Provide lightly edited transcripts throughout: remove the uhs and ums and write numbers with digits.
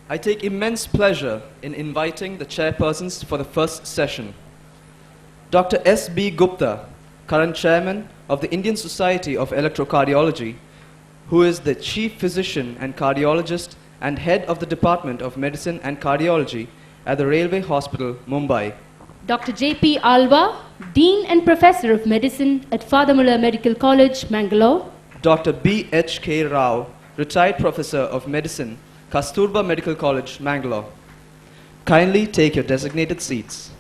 I take immense pleasure in inviting the chairpersons for the first session. Dr. S. B. Gupta, current chairman of the Indian Society of Electrocardiology, who is the chief physician and cardiologist and head of the Department of Medicine and Cardiology at the Railway Hospital, Mumbai. Dr. P Alva, Dean and Professor of Medicine at Father Muller Medical College, Bangalore. Dr. B. H K Rao, retired Professor of Medicine, Kasturba Medical College, Bangalore. Kindly take your designated seats.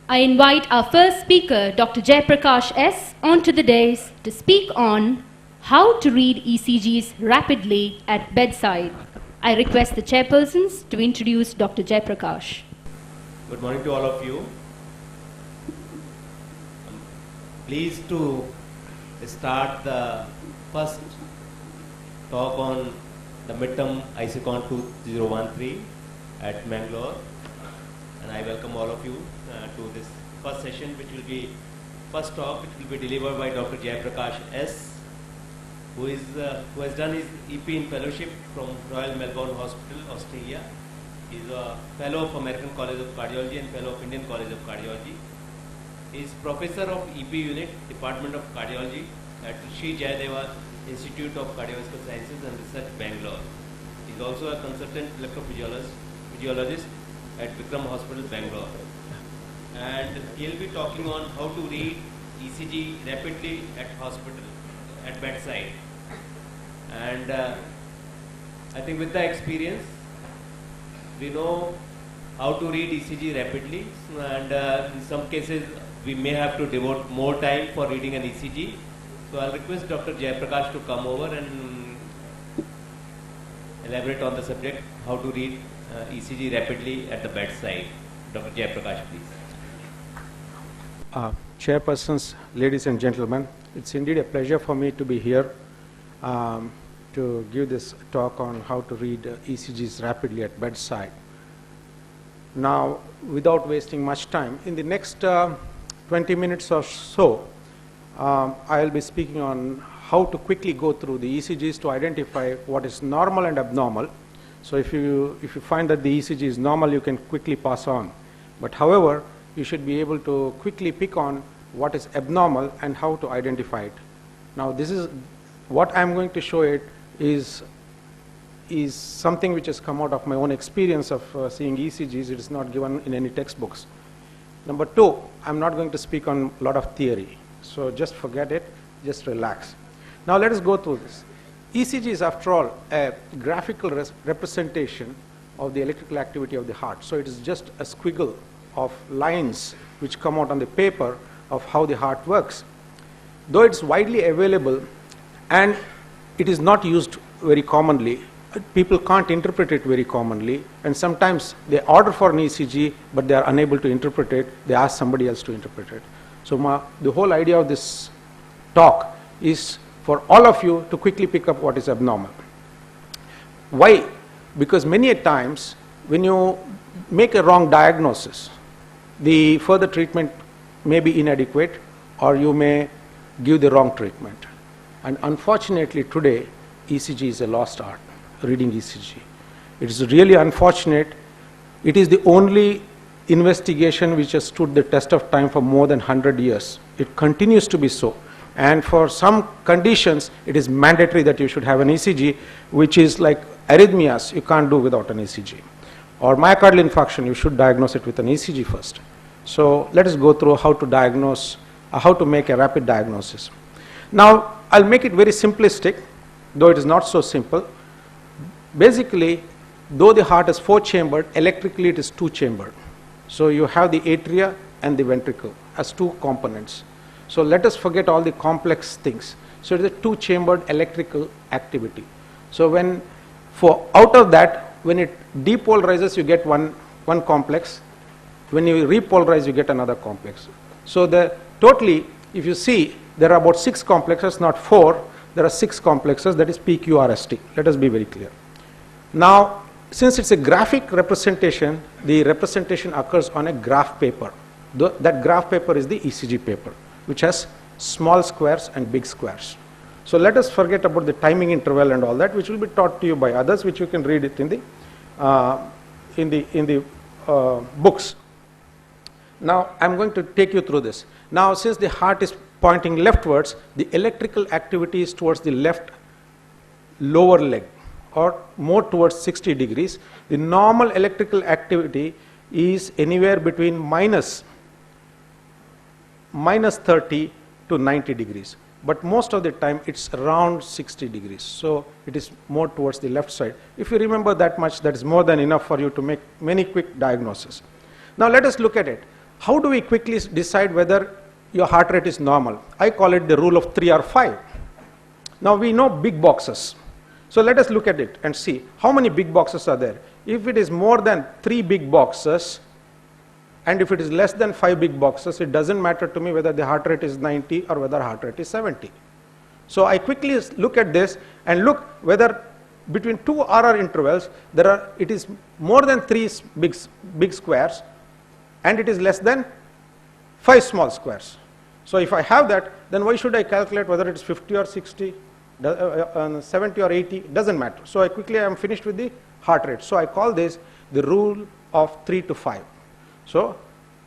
I invite our first speaker, Dr. Jayaprakash S, onto the dais to speak on how to read ECGs rapidly at bedside. I request the chairpersons to introduce Dr. Jayaprakash. Good morning to all of you. I'm pleased to start the first talk on the midterm ISECON 2013 at Bangalore, and I welcome all of you to this first session, which will be first talk, which will be delivered by Dr. Jayaprakash S, who has done his EP in fellowship from Royal Melbourne Hospital, Australia. He is a fellow of American College of Cardiology and fellow of Indian College of Cardiology. He is professor of EP unit, Department of Cardiology at Sri Jayadeva Institute of Cardiovascular Sciences and Research, Bangalore. He is also a consultant electrophysiologist at Vikram Hospital, Bangalore. And he will be talking on how to read ECG rapidly at hospital, at bedside. And I think with the experience, we know how to read ECG rapidly, and in some cases we may have to devote more time for reading an ECG. So I'll request Dr. Jayaprakash to come over and elaborate on the subject, how to read ECG rapidly at the bedside. Dr. Jayaprakash, please. Chairpersons, ladies and gentlemen, it's indeed a pleasure for me to be here to give this talk on how to read ECGs rapidly at bedside. Now, without wasting much time, in the next 20 minutes or so, I'll be speaking on how to quickly go through the ECGs to identify what is normal and abnormal. So if you find that the ECG is normal, you can quickly pass on. But however, you should be able to quickly pick on what is abnormal and how to identify it. Now, this is what I'm going to show it is something which has come out of my own experience of seeing ECGs. It is not given in any textbooks. Number two, I'm not going to speak on a lot of theory. So just forget it, just relax. Now let us go through this. ECG is, after all, a graphical representation of the electrical activity of the heart. So it is just a squiggle of lines which come out on the paper of how the heart works. Though it's widely available and it is not used very commonly, people can't interpret it very commonly, and sometimes they order for an ECG but they are unable to interpret it. They ask somebody else to interpret it. So the whole idea of this talk is for all of you to quickly pick up what is abnormal. Why? Because many a times when you make a wrong diagnosis, the further treatment may be inadequate, or you may give the wrong treatment. And unfortunately today, ECG is a lost art, reading ECG. It is really unfortunate. It is the only investigation which has stood the test of time for more than 100 years. It continues to be so. And for some conditions, it is mandatory that you should have an ECG, which is like arrhythmias, you can't do without an ECG. Or myocardial infarction, you should diagnose it with an ECG first. So let us go through how to diagnose, how to make a rapid diagnosis. Now, I'll make it very simplistic, though it is not so simple. Basically, though the heart is 4-chambered, electrically it is 2-chambered. So you have the atria and the ventricle as two components. So let us forget all the complex things. So it is a 2-chambered electrical activity. So out of that, when it depolarizes, you get one complex. When you repolarize, you get another complex. So totally, if you see, there are about 6 complexes, not 4. There are 6 complexes, that is PQRST. Let us be very clear. Now, since it's a graphic representation, the representation occurs on a graph paper. That graph paper is the ECG paper, which has small squares and big squares. So let us forget about the timing interval and all that, which will be taught to you by others, which you can read it in the in the books. Now I'm going to take you through this. Now since the heart is pointing leftwards, the electrical activity is towards the left lower leg, or more towards 60 degrees. The normal electrical activity is anywhere between minus 30 to 90 degrees. But most of the time it's around 60 degrees. So it is more towards the left side. If you remember that much, that is more than enough for you to make many quick diagnoses. Now let us look at it. How do we quickly decide whether your heart rate is normal? I call it the rule of 3 or 5. Now we know big boxes. So let us look at it and see how many big boxes are there. If it is more than 3 big boxes, and if it is less than 5 big boxes, it doesn't matter to me whether the heart rate is 90 or whether heart rate is 70. So I quickly look at this and look whether between 2 RR intervals it is more than 3 big squares and it is less than 5 small squares. So if I have that, then why should I calculate whether it is 50 or 60, 70 or 80? Doesn't matter. So I quickly am finished with the heart rate. So I call this the rule of 3 to 5. So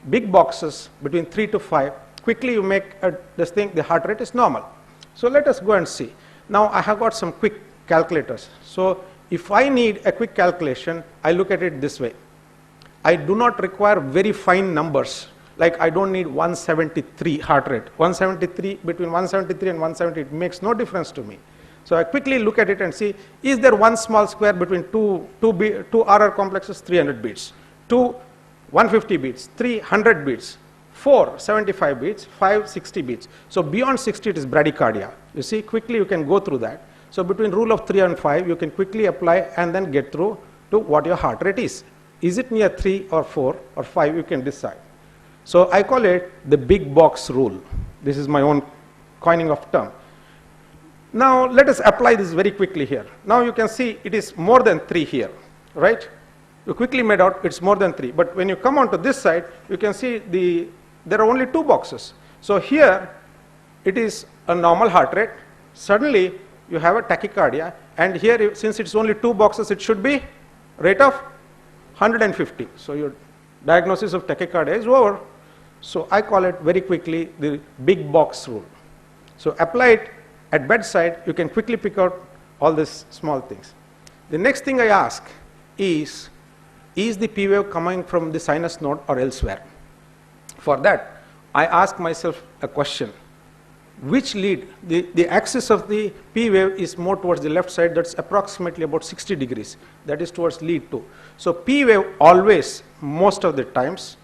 big boxes between 3 to 5, quickly you make this thing, the heart rate is normal. So let us go and see. Now I have got some quick calculators. So if I need a quick calculation, I look at it this way. I do not require very fine numbers. Like I don't need 173 heart rate. 173, between 173 and 170, it makes no difference to me. So I quickly look at it and see, is there one small square between two RR complexes? 300 beats. 2 150 beats, 300 beats, 4 75 beats, 5 60 beats. So beyond 60 it is bradycardia. You see, quickly you can go through that. So between rule of 3 and 5 you can quickly apply and then get through to what your heart rate is. Is it near 3 or 4 or 5, you can decide. So I call it the big box rule. This is my own coining of term. Now let us apply this very quickly here. Now you can see it is more than 3 here, right? You quickly made out it's more than 3. But when you come onto this side, you can see there are only 2 boxes. So here it is a normal heart rate. Suddenly you have a tachycardia, and here since it's only 2 boxes, it should be rate of 150. So your diagnosis of tachycardia is over. So I call it very quickly the big box rule. So apply it at bedside, you can quickly pick out all these small things. The next thing I ask is the P wave coming from the sinus node or elsewhere? For that, I ask myself a question. Which lead? The axis of the P wave is more towards the left side, that's approximately about 60 degrees. That is towards lead 2. So P wave always, most of the times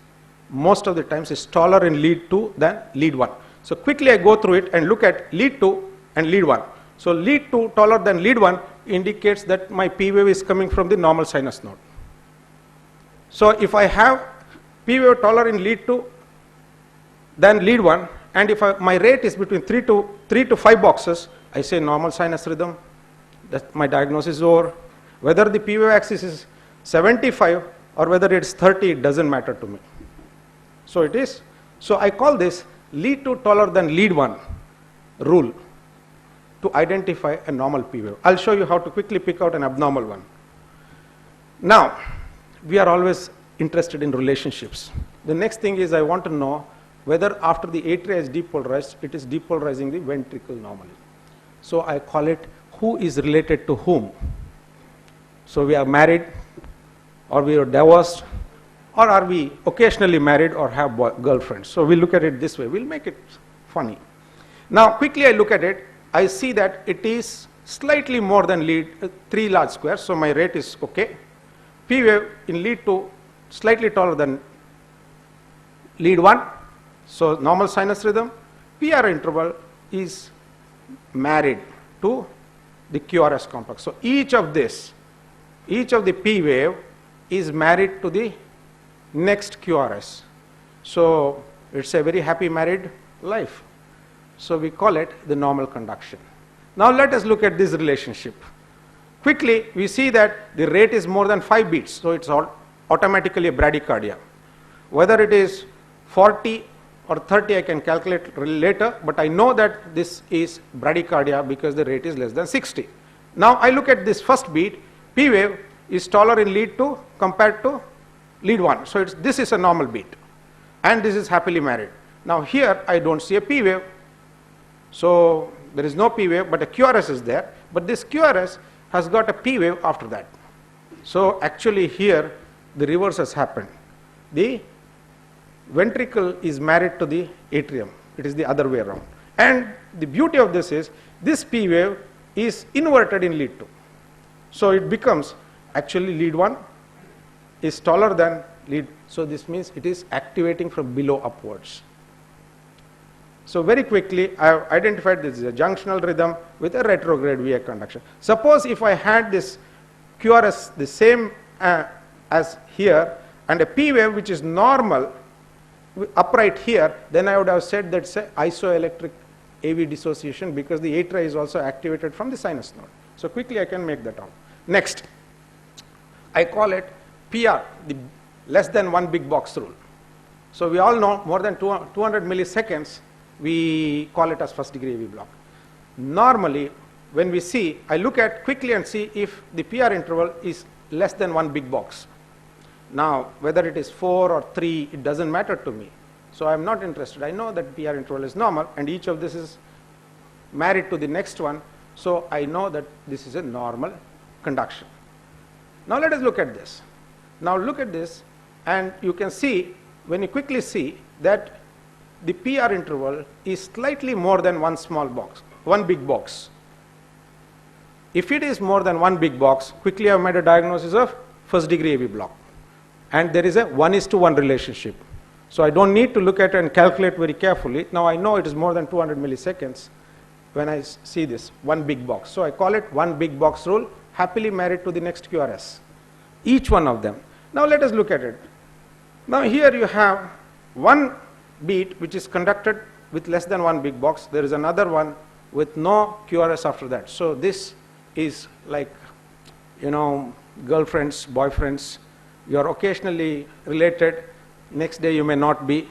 is taller in lead 2 than lead 1. So quickly I go through it and look at lead 2 and lead 1. So lead 2 taller than lead 1 indicates that my P wave is coming from the normal sinus node. So if I have P wave taller in lead 2 than lead 1, and if my rate is between 3 to 5 boxes, I say normal sinus rhythm, that my diagnosis is over. Whether the P wave axis is 75 or whether it's 30, it doesn't matter to me. So it is. So I call this lead 2 taller than lead 1 rule to identify a normal P wave. I'll show you how to quickly pick out an abnormal one. Now, we are always interested in relationships. The next thing is I want to know whether after the atria is depolarized, it is depolarizing the ventricle normally. So I call it who is related to whom. So we are married, or we are divorced, or are we occasionally married or have girlfriends. So we look at it this way. We'll make it funny. Now quickly I look at it. I see that it is slightly more than lead 3 large squares. So my rate is okay. P wave in lead 2 slightly taller than lead 1. So normal sinus rhythm. PR interval is married to the QRS complex. So each of the P wave is married to the next QRS. So it's a very happy married life. So we call it the normal conduction. Now let us look at this relationship. Quickly we see that the rate is more than 5 beats. So it's automatically a bradycardia. Whether it is 40 or 30 I can calculate later, but I know that this is bradycardia because the rate is less than 60. Now I look at this first beat, P wave is taller in lead 2 compared to lead 1. So this is a normal beat, and this is happily married. Now here I don't see a P wave, so there is no P wave, but a QRS is there, but this QRS has got a P wave after that. So actually here the reverse has happened. The ventricle is married to the atrium. It is the other way around. And the beauty of this is, this P wave is inverted in lead 2. So it becomes, actually lead 1 is taller than lead, so this means it is activating from below upwards. So very quickly I have identified this is a junctional rhythm with a retrograde VA conduction. Suppose if I had this QRS the same as here, and a P wave which is normal upright here, then I would have said that's a isoelectric AV dissociation, because the atria is also activated from the sinus node. So quickly I can make that out. Next, I call it PR, the less than 1 big box rule. So we all know more than 200 milliseconds, we call it as first degree AV block. Normally, when we see, I look at quickly and see if the PR interval is less than 1 big box. Now, whether it is 4 or 3, it doesn't matter to me. So I am not interested. I know that PR interval is normal, and each of this is married to the next one. So I know that this is a normal conduction. Now let us look at this. Now look at this, and you can see, when you quickly see, that the PR interval is slightly more than 1 small box, 1 big box. If it is more than 1 big box, quickly I have made a diagnosis of first degree AV block. And there is a 1:1 relationship. So I don't need to look at it and calculate very carefully. Now I know it is more than 200 milliseconds when I see this 1 big box. So I call it 1 big box rule, happily married to the next QRS, each one of them. Now let us look at it. Now here you have one beat which is conducted with less than 1 big box. There is another one with no QRS after that. So this is like, girlfriends, boyfriends. You are occasionally related, next day you may not be.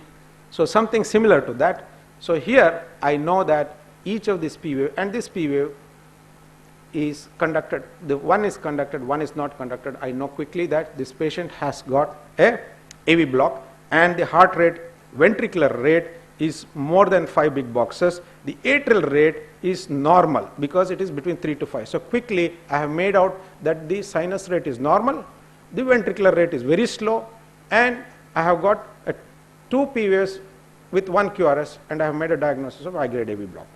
So something similar to that. So here I know that each of this P wave and this P wave is conducted, the one is conducted, one is not conducted. I know quickly that this patient has got a AV block, and the heart rate, ventricular rate is more than 5 big boxes. The atrial rate is normal because it is between 3 to 5. So quickly I have made out that the sinus rate is normal, the ventricular rate is very slow, and I have got 2 P waves with 1 QRS, and I have made a diagnosis of high-grade AV block.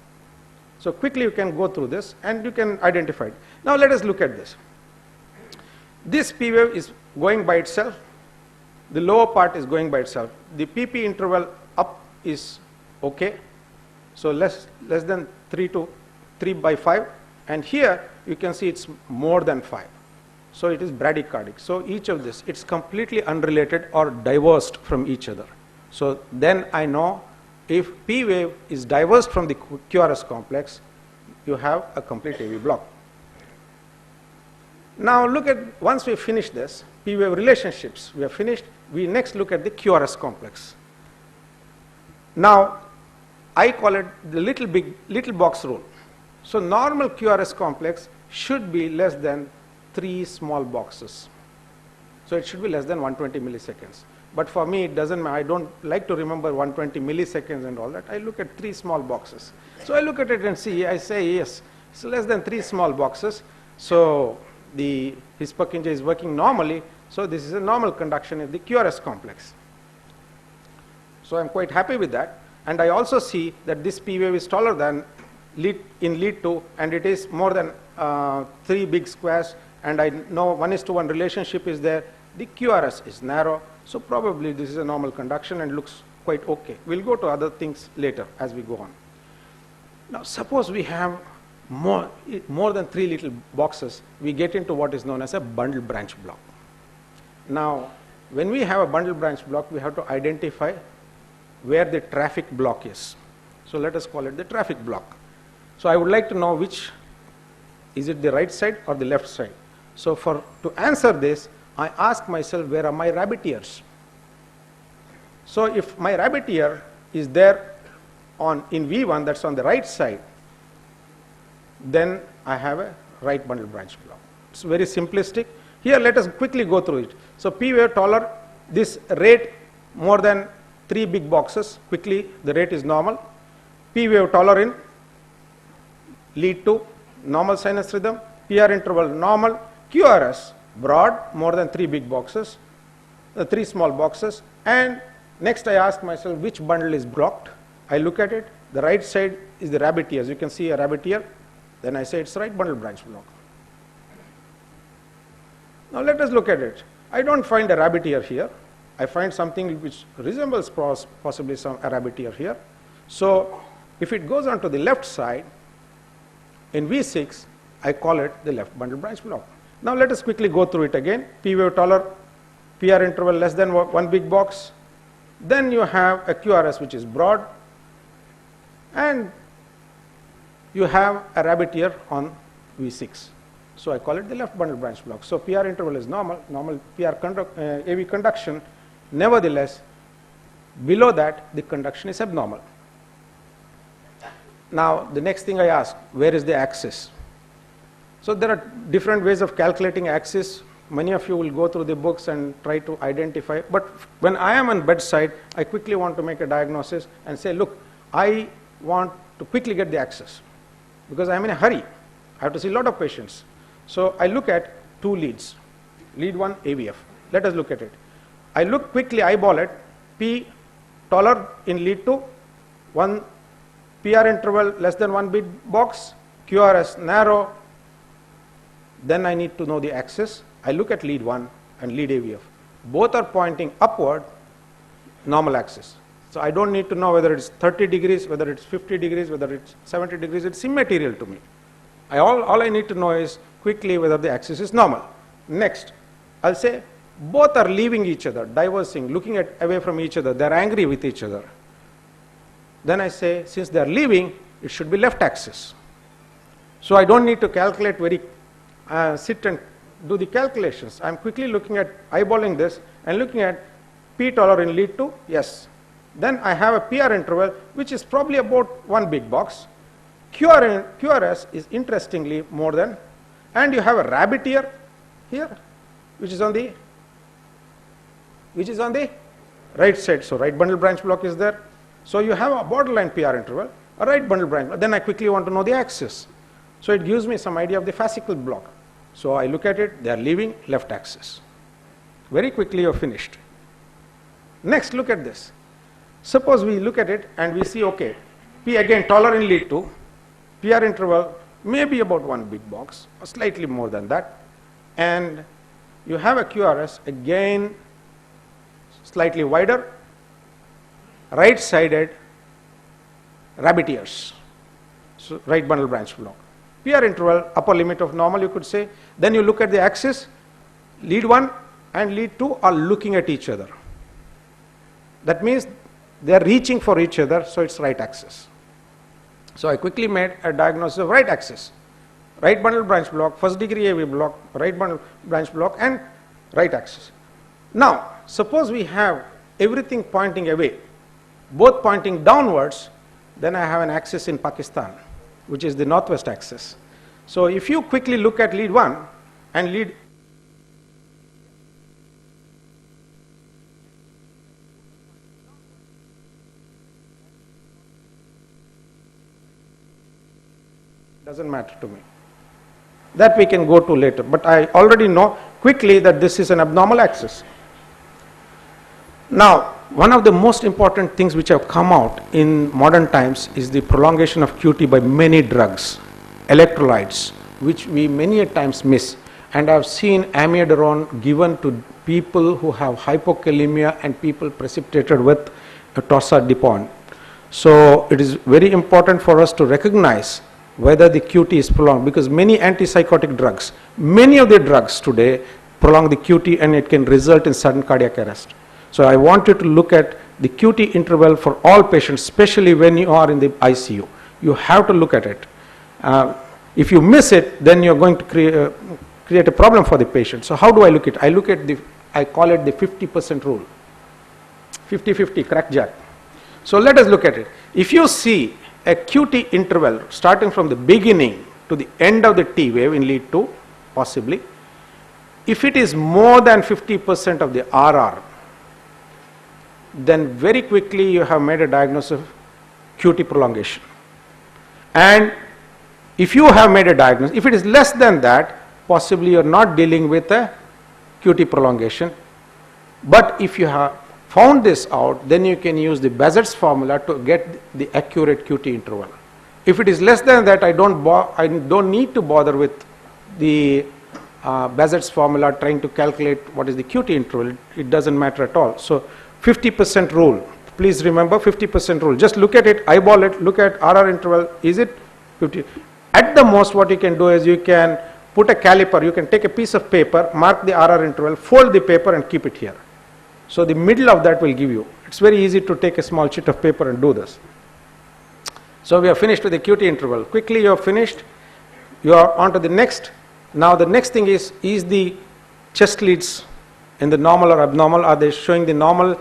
So quickly you can go through this and you can identify it. Now let us look at this. This P wave is going by itself. The lower part is going by itself. The PP interval up is okay. So less than 3 by 5. And here you can see it's more than 5. So it is bradycardic. So each of this, it's completely unrelated or divorced from each other. So then I know if P wave is divorced from the QRS complex, you have a complete AV block. Now look at, once we finish this, P wave relationships, we have finished, we next look at the QRS complex. Now I call it the little box rule. So normal QRS complex should be less than 3 small boxes. So it should be less than 120 milliseconds. But for me, it doesn't matter. I don't like to remember 120 milliseconds and all that. I look at 3 small boxes. So I look at it and see, I say, yes, it's less than 3 small boxes. So his Purkinje is working normally. So this is a normal conduction in the QRS complex. So I'm quite happy with that. And I also see that this P wave is taller than lead 2, and it is more than 3 big squares. And I know 1:1 relationship is there. The QRS is narrow. So probably this is a normal conduction and looks quite okay. We'll go to other things later as we go on. Now suppose we have more than 3 little boxes, we get into what is known as a bundle branch block. Now when we have a bundle branch block, we have to identify where the traffic block is. So let us call it the traffic block. So I would like to know which, is it the right side or the left side? So to answer this, I ask myself, where are my rabbit ears? So if my rabbit ear is there in V1, that's on the right side, then I have a right bundle branch block. It's very simplistic. Here let us quickly go through it. So P wave taller, this rate more than 3 big boxes, quickly the rate is normal. P wave taller in lead to normal sinus rhythm, PR interval normal, QRS broad more than 3 big boxes, 3 small boxes, and next I ask myself which bundle is blocked. I look at it, the right side is the rabbit ears. You can see a rabbit ear, then I say it's right bundle branch block. Now let us look at it. I don't find a rabbit ear here. I find something which resembles possibly a rabbit ear here. So if it goes on to the left side, in V6, I call it the left bundle branch block. Now let us quickly go through it again. P wave taller, PR interval less than 1 big box. Then you have a QRS which is broad, and you have a rabbit ear on V6. So I call it the left bundle branch block. So PR interval is normal PR AV conduction. Nevertheless, below that, the conduction is abnormal. Now, the next thing I ask, where is the axis? So there are different ways of calculating axis. Many of you will go through the books and try to identify. But when I am on bedside, I quickly want to make a diagnosis and say, look, I want to quickly get the axis because I am in a hurry. I have to see a lot of patients. So I look at 2 leads. Lead 1, AVF. Let us look at it. I look quickly, eyeball it. P taller in lead 2, 1 PR interval less than 1 big box, QRS narrow. Then I need to know the axis. I look at lead 1 and lead AVF. Both are pointing upward, normal axis. So I don't need to know whether it's 30 degrees, whether it's 50 degrees, whether it's 70 degrees. It's immaterial to me. All I need to know is quickly whether the axis is normal. Next, I'll say both are leaving each other, diversing, looking away from each other. They're angry with each other. Then I say, since they're leaving, it should be left axis. So I don't need to calculate sit and do the calculations. I'm quickly looking at eyeballing this and looking at P taller in lead 2, yes. Then I have a PR interval, which is probably about 1 big box. QRS is interestingly more than, and you have a rabbit ear here, which is on the right side. So right bundle branch block is there. So you have a borderline PR interval, a right bundle branch. Then I quickly want to know the axis. So it gives me some idea of the fascicle block. So I look at it, they are leaving left axis. Very quickly you're finished. Next, look at this. Suppose we look at it and we see, okay, P again taller in lead 2, PR interval maybe about 1 big box or slightly more than that, and you have a QRS again slightly wider, right-sided rabbit ears, so right bundle branch block. PR interval, upper limit of normal, you could say. Then you look at the axis, lead 1 and lead 2 are looking at each other. That means they are reaching for each other, so it's right axis. So I quickly made a diagnosis of right axis. Right bundle branch block, first degree AV block, right bundle branch block, and right axis. Now, suppose we have everything pointing away, both pointing downwards, then I have an axis in Pakistan, which is the northwest axis. So if you quickly look at lead 1 and lead doesn't matter to me. That we can go to later, but I already know quickly that this is an abnormal axis. Now, one of the most important things which have come out in modern times is the prolongation of QT by many drugs, electrolytes, which we many a times miss. And I've seen amiodarone given to people who have hypokalemia and people precipitated with a torsades. So it is very important for us to recognize whether the QT is prolonged, because many antipsychotic drugs, many of the drugs today prolong the QT and it can result in sudden cardiac arrest. So I want you to look at the QT interval for all patients, especially when you are in the ICU. You have to look at it. If you miss it, then you're going to create a problem for the patient. So how do I look at it? I call it the 50% rule. 50-50 crackjack. So let us look at it. If you see a QT interval starting from the beginning to the end of the T wave in lead 2, possibly, If it is more than 50% of the RR, then very quickly you have made a diagnosis of QT prolongation. And if you have made a diagnosis, if it is less than that, possibly you are not dealing with a QT prolongation. But if you have found this out, then you can use the Bazar's formula to get the accurate QT interval. If it is less than that, I don't need to bother with the Bazar's formula trying to calculate what is the QT interval. It doesn't matter at all. So 50% rule. Please remember 50% rule. Just look at it, eyeball it, look at RR interval. Is it 50? At the most, what you can do is you can put a caliper. You can take a piece of paper, mark the RR interval, fold the paper and keep it here. So the middle of that will give you. It's very easy to take a small sheet of paper and do this. So we are finished with the QT interval. Quickly you are finished. You are on to the next. Now the next thing is the chest leads in the normal or abnormal? Are they showing the normal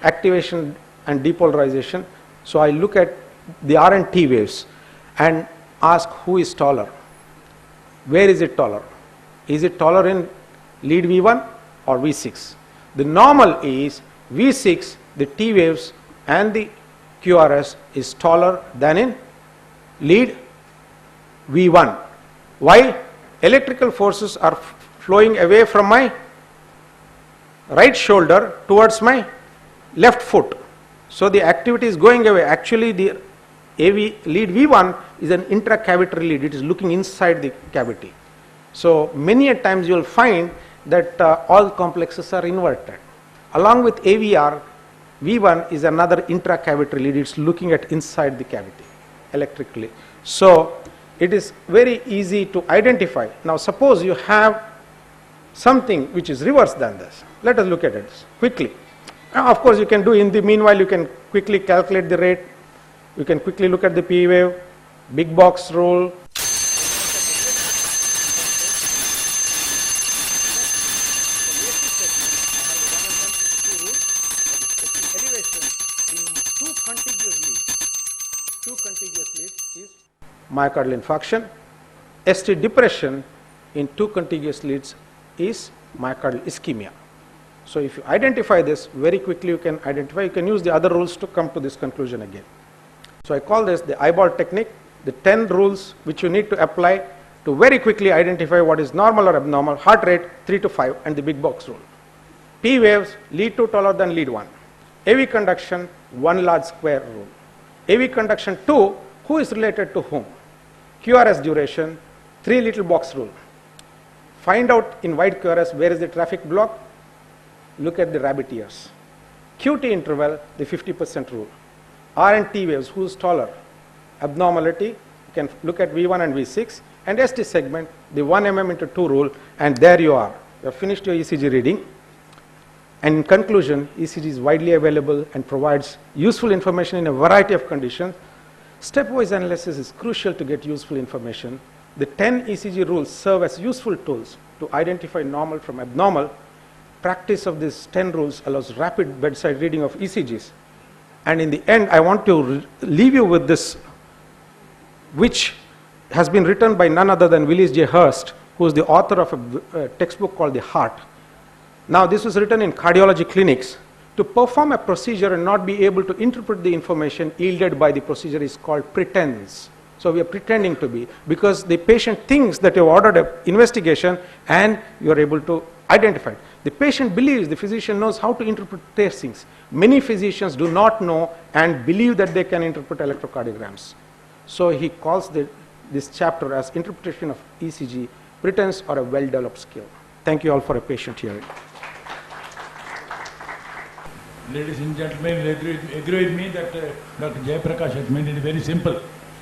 activation and depolarization? So I look at the R and T waves and ask who is taller. Where is it taller? Is it taller in lead V1 or V6? The normal is V6, the T waves and the QRS is taller than in lead V1. Why? Electrical forces are flowing away from my right shoulder towards my left foot. So the activity is going away. Actually the lead V1 is an intracavitary lead. It is looking inside the cavity. So many a times you will find that all complexes are inverted. Along with AVR, V1 is another intracavitary lead. It's looking at inside the cavity electrically. So it is very easy to identify. Now suppose you have something which is reverse than this. Let us look at it quickly. Of course you can do in the meanwhile, you can quickly calculate the rate. You can quickly look at the P wave, big box rule. Myocardial infarction. ST depression in two contiguous leads is myocardial ischemia. So if you identify this very quickly, you can identify, you can use the other rules to come to this conclusion again. So I call this the eyeball technique, the 10 rules which you need to apply to very quickly identify what is normal or abnormal, heart rate 3 to 5 and the big box rule. P waves, lead 2 taller than lead 1. AV conduction, 1 large square rule. AV conduction 2, who is related to whom? QRS duration, 3 little box rule. Find out in wide QRS where is the traffic block. Look at the rabbit ears. QT interval, the 50% rule. R and T waves, who is taller? Abnormality, you can look at V1 and V6. And ST segment, the 1 mm into 2 rule, and there you are. You have finished your ECG reading. And in conclusion, ECG is widely available and provides useful information in a variety of conditions. Stepwise analysis is crucial to get useful information. The 10 ECG rules serve as useful tools to identify normal from abnormal. Practice of these 10 rules allows rapid bedside reading of ECGs. And in the end, I want to leave you with this, which has been written by none other than Willis J. Hurst, who is the author of a textbook called The Heart. Now, this was written in cardiology clinics. To perform a procedure and not be able to interpret the information yielded by the procedure is called pretense. So we are pretending to be, because the patient thinks that you have ordered an investigation and you are able to identify it. The patient believes the physician knows how to interpret these things. Many physicians do not know and believe that they can interpret electrocardiograms. So he calls this chapter as interpretation of ECG, pretense or a well-developed skill. Thank you all for a patient hearing. Ladies and gentlemen, agree with me that Dr. Jayaprakash has made it very simple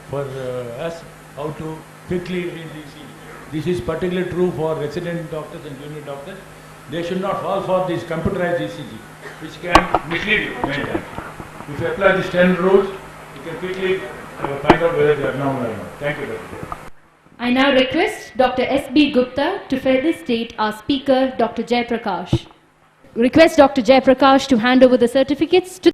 for us how to quickly read ECG. This is particularly true for resident doctors and junior doctors. They should not fall for this computerized ECG, which can mislead you many times. If you apply these 10 rules, you can quickly find out whether they are normal or not. Thank you, Dr. I now request Dr. S. B. Gupta to further state our speaker, Dr. Jayaprakash. Request Dr. Jayaprakash to hand over the certificates to